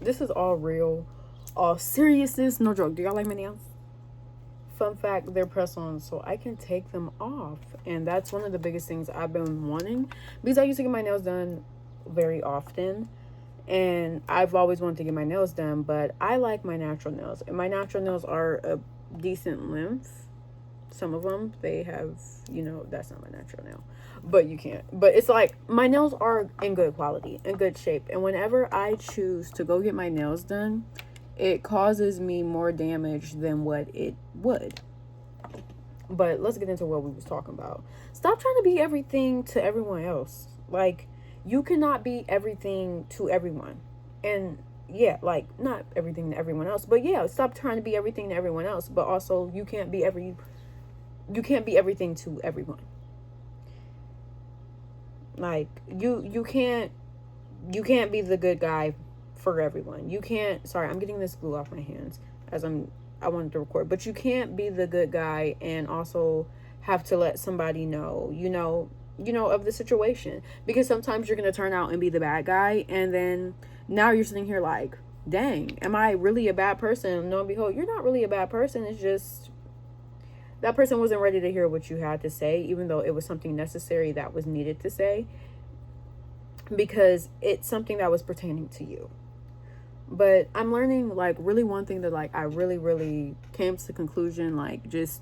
this is all real, all seriousness, no joke. Do y'all like my nails? Fun fact, they're press on, so I can take them off. And that's one of the biggest things I've been wanting, because I used to get my nails done very often. And I've always wanted to get my nails done, but I like my natural nails. And my natural nails are a decent length. Some of them, they have, that's not my natural nail. But you can't. But it's like, my nails are in good quality, in good shape. And whenever I choose to go get my nails done, it causes me more damage than what it would. But let's get into what we was talking about. Stop trying to be everything to everyone else. Like, you cannot be everything to everyone. And yeah, like, not everything to everyone else, but yeah, stop trying to be everything to everyone else. But also, you can't be everything to everyone. Like, you can't be the good guy for everyone. You can't, sorry, I'm getting this glue off my hands as I wanted to record, but you can't be the good guy and also have to let somebody know, of the situation, because sometimes you're going to turn out and be the bad guy, and then now you're sitting here like, dang, am I really a bad person? No and behold, you're not really a bad person. It's just that person wasn't ready to hear what you had to say, even though it was something necessary that was needed to say, because it's something that was pertaining to you. But I'm learning, like, really one thing that, like, I really, really came to the conclusion, like, just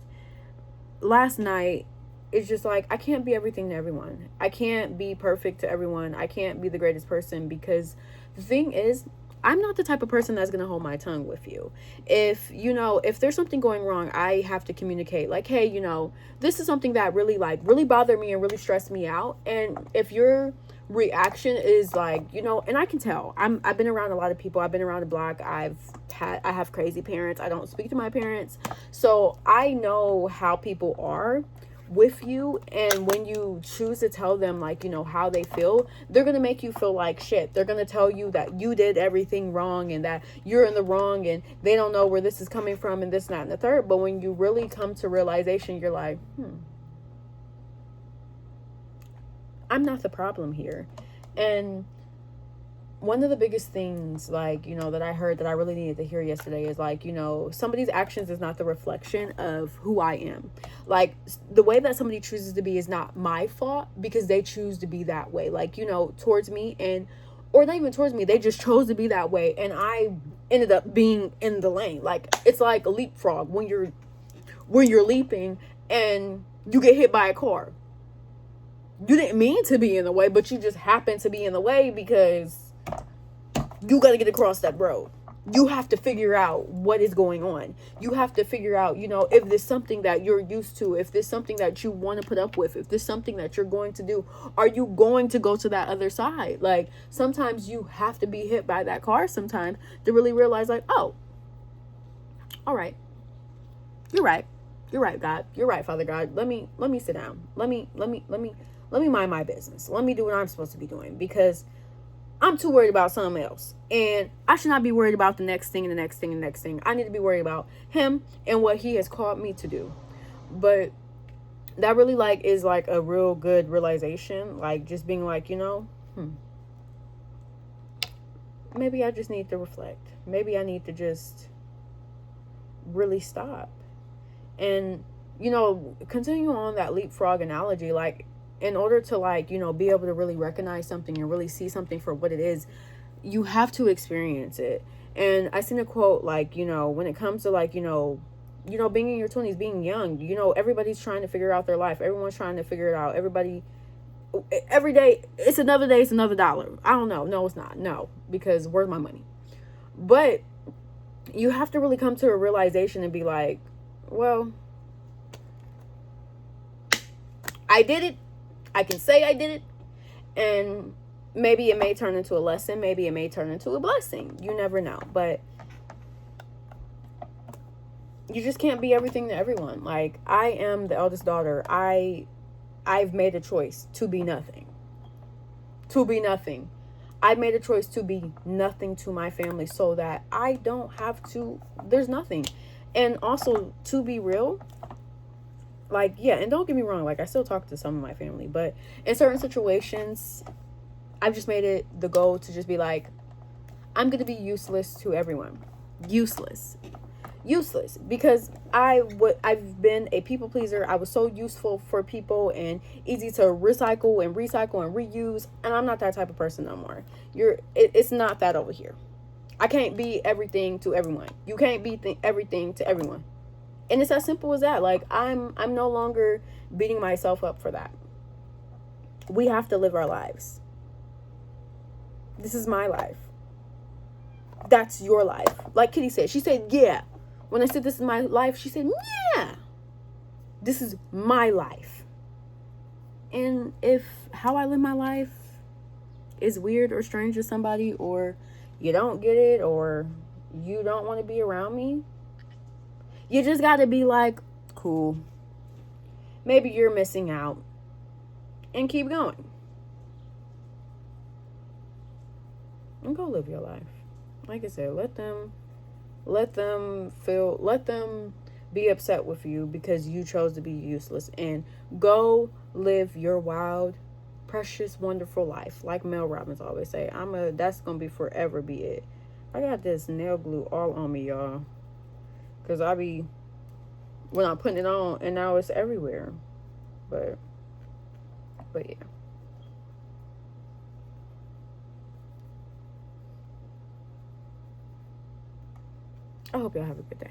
last night, it's just like, I can't be everything to everyone. I can't be perfect to everyone. I can't be the greatest person, because the thing is, I'm not the type of person that's going to hold my tongue with you. If there's something going wrong, I have to communicate, like, hey, this is something that really bothered me and really stressed me out. And if your reaction is like, and I can tell, I've been around a lot of people. I've been around the block. I have crazy parents. I don't speak to my parents. So I know how people are with you, and when you choose to tell them, like, how they feel, they're gonna make you feel like shit. They're gonna tell you that you did everything wrong and that you're in the wrong, and they don't know where this is coming from, and this, that, and the third. But when you really come to realization, you're like, I'm not the problem here. And one of the biggest things, like, that I heard that I really needed to hear yesterday is, like, somebody's actions is not the reflection of who I am. Like, the way that somebody chooses to be is not my fault, because they choose to be that way, like, towards me, or not even towards me, they just chose to be that way, and I ended up being in the lane. Like, it's like a leapfrog when you're leaping and you get hit by a car. You didn't mean to be in the way, but you just happened to be in the way because you got to get across that road. You have to figure out what is going on. You have to figure out, if there's something that you're used to, if there's something that you want to put up with, if there's something that you're going to do, are you going to go to that other side? Like, sometimes you have to be hit by that car sometimes to really realize, like, oh, all right. You're right. You're right, God. You're right, Father God. Let me sit down. Let me mind my business. Let me do what I'm supposed to be doing, because I'm too worried about something else. And I should not be worried about the next thing and the next thing and the next thing. I need to be worried about him and what he has called me to do. But that really, like, is like a real good realization. Like, just being like, maybe I just need to reflect. Maybe I need to just really stop. And, continue on that leapfrog analogy, like, in order to, like, be able to really recognize something and really see something for what it is, you have to experience it. And I seen a quote, like, when it comes to, like, being in your 20s, being young, everybody's trying to figure out their life. Everyone's trying to figure it out. Every day, it's another day, it's another dollar. I don't know. No, it's not. No, because where's my money? But you have to really come to a realization and be like, well, I did it. I can say I did it, and maybe it may turn into a lesson. Maybe it may turn into a blessing. You never know. But you just can't be everything to everyone. Like, I am the eldest daughter. I've made a choice to be nothing. To be nothing. I made a choice to be nothing to my family so that I don't have to. There's nothing. And also, to be real, like, yeah, and don't get me wrong, like, I still talk to some of my family, but in certain situations, I've just made it the goal to just be like, I'm going to be useless to everyone. Useless. Useless, because I've been a people pleaser. I was so useful for people and easy to recycle and reuse, and I'm not that type of person no more. It's not that over here. I can't be everything to everyone. You can't be everything to everyone. And it's as simple as that. Like, I'm no longer beating myself up for that. We have to live our lives. This is my life. That's your life. Like Kitty said, she said, yeah. When I said this is my life, she said, yeah. This is my life. And if how I live my life is weird or strange to somebody, or you don't get it, or you don't want to be around me, you just got to be like, cool. Maybe you're missing out. And keep going. And go live your life. Like I said, let them be upset with you because you chose to be useless, and go live your wild, precious, wonderful life. Like Mel Robbins always say, that's gonna be forever be it. I got this nail glue all on me, y'all, because when I'm putting it on, and now it's everywhere. But yeah. I hope y'all have a good day.